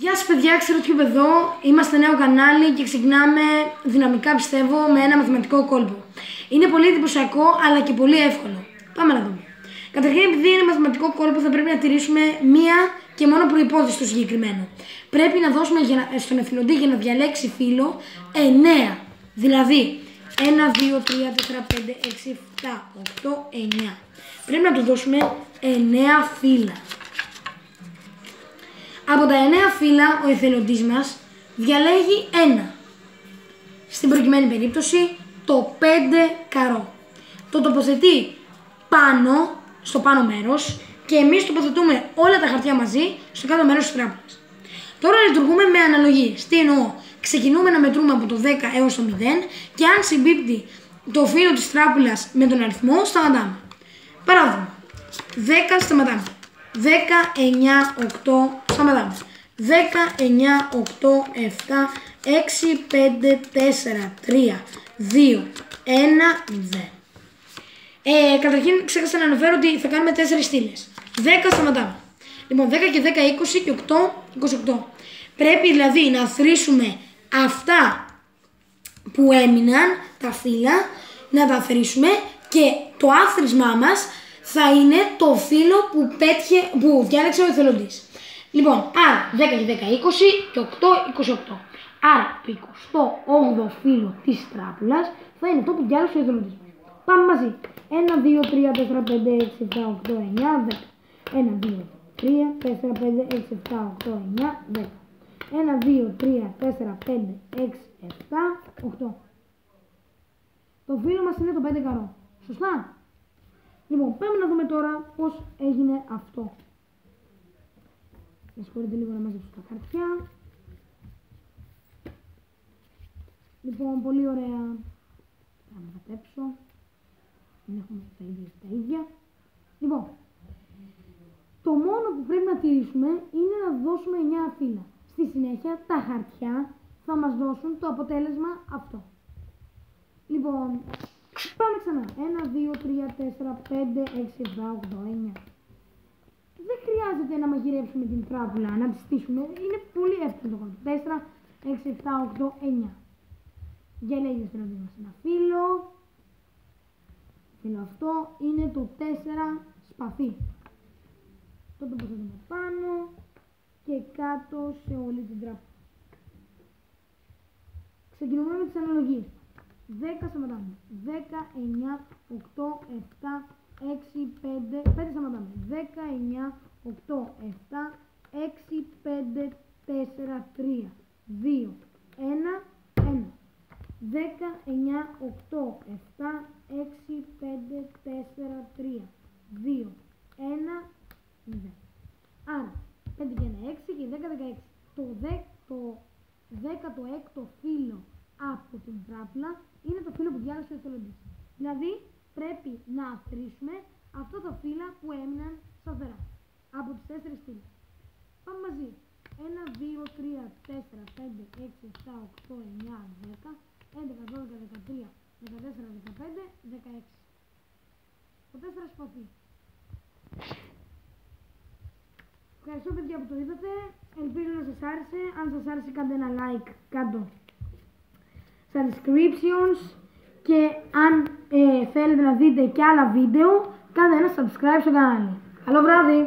Γεια σας παιδιά, XeroTube εδώ. Είμαστε νέο κανάλι και ξεκινάμε δυναμικά, πιστεύω, με ένα μαθηματικό κόλπο. Είναι πολύ εντυπωσιακό αλλά και πολύ εύκολο. Πάμε να δούμε. Καταρχήν, επειδή είναι μαθηματικό κόλπο, θα πρέπει να τηρήσουμε μία και μόνο προϋπόθεση στο συγκεκριμένο. Πρέπει να δώσουμε στον εθελοντή για να διαλέξει φύλλο 9. Δηλαδή 1, 2, 3, 4, 5, 6, 7, 8, 9. Πρέπει να του δώσουμε 9 φύλλα. Από τα 9 φύλλα ο εθελοντής μας διαλέγει ένα. Στην προκειμένη περίπτωση το 5 καρό. Το τοποθετεί πάνω, στο πάνω μέρος και εμείς τοποθετούμε όλα τα χαρτιά μαζί στο κάτω μέρος της τράπουλας. Τώρα λειτουργούμε με αναλογίες. Τι εννοώ? Ξεκινούμε να μετρούμε από το 10 έως το 0 και αν συμπίπτει το φύλλο της τράπουλας με τον αριθμό, σταματάμε. Παράδειγμα, 10 σταματάμε. 10, 9, 8, σταματάμε. 10, 9, 8, 7, 6, 5, 4, 3, 2, 1, 0. Καταρχήν ξέχασα να αναφέρω ότι θα κάνουμε 4 στήλες. 10 σταματάμε. Λοιπόν, 10 και 10, 20 και 8, 28. Πρέπει δηλαδή να θρήσουμε αυτά που έμειναν, τα φύλλα, να τα θρήσουμε και το άθροισμά μας θα είναι το φύλλο που διάλεξε ο εθελοντής. Λοιπόν, άρα 10 και 10, 20 και 8, 28. Άρα το 28ο φύλλο της τράπουλας θα είναι το που διάλεξε ο εθελοντής. Πάμε μαζί. 1, 2, 3, 4, 5, 6, 7, 8, 9, 10. 1, 2, 3, 4, 5, 6, 7, 8, 9, 10. 1, 2, 3, 4, 5, 6, 7, 8. Το φύλλο μας είναι το 5 καρό. Σωστά? Λοιπόν, πάμε να δούμε τώρα πώς έγινε αυτό. Με συγχωρείτε λίγο να μαζέψω τα χαρτιά. Λοιπόν, πολύ ωραία. Θα μετατέψω. Δεν έχουμε τα ίδια. Λοιπόν, το μόνο που πρέπει να τηρήσουμε είναι να δώσουμε 9 φύλλα. Στη συνέχεια, τα χαρτιά θα μας δώσουν το αποτέλεσμα αυτό. Λοιπόν, πάμε ξανά. 1, 2, 3, 4, 5, 6, 7, 8, 9. Δεν χρειάζεται να μαγειρέψουμε την τράπουλα, να τη στήσουμε. Είναι πολύ εύκολο το κόλπο. 4, 6, 7, 8, 9. Διαλέγει στο νόημα μας ένα φύλλο. Φύλλο αυτό είναι το 4 σπαθί. Το τοποθετούμε πάνω και κάτω σε όλη την τράπουλα. Ξεκινούμε με τις αναλογίες. 10 σταματάμε. 10, 9, 8, 7, 6, 5, 5 σταματάμε. 10, 9, 8, 7, 6, 5, 4, 3, 2, 1, 1. 10, 9, 8, 7, 6, 5, 4, 3, 2, 1, 0. Άρα, 5 και 1, 6 και 10, 16. Το 16ο φύλλο από την τράπουλα είναι το φύλλο που διάλεξε ο εθελοντής. Δηλαδή, πρέπει να αθροίσουμε αυτά τα φύλλα που έμειναν σταθερά από τις 4 στήλες. Πάμε μαζί. 1, 2, 3, 4, 5, 6, 7, 8, 9, 10, 11, 12, 13, 14, 15, 16. Το 4 σπαθί. Ευχαριστώ παιδιά που το είδατε. Ελπίζω να σας άρεσε. Αν σας άρεσε, κάντε ένα like κάτω στα descriptions και αν θέλετε να δείτε και άλλα βίντεο, κάντε ένα subscribe στο κανάλι. Καλό βράδυ!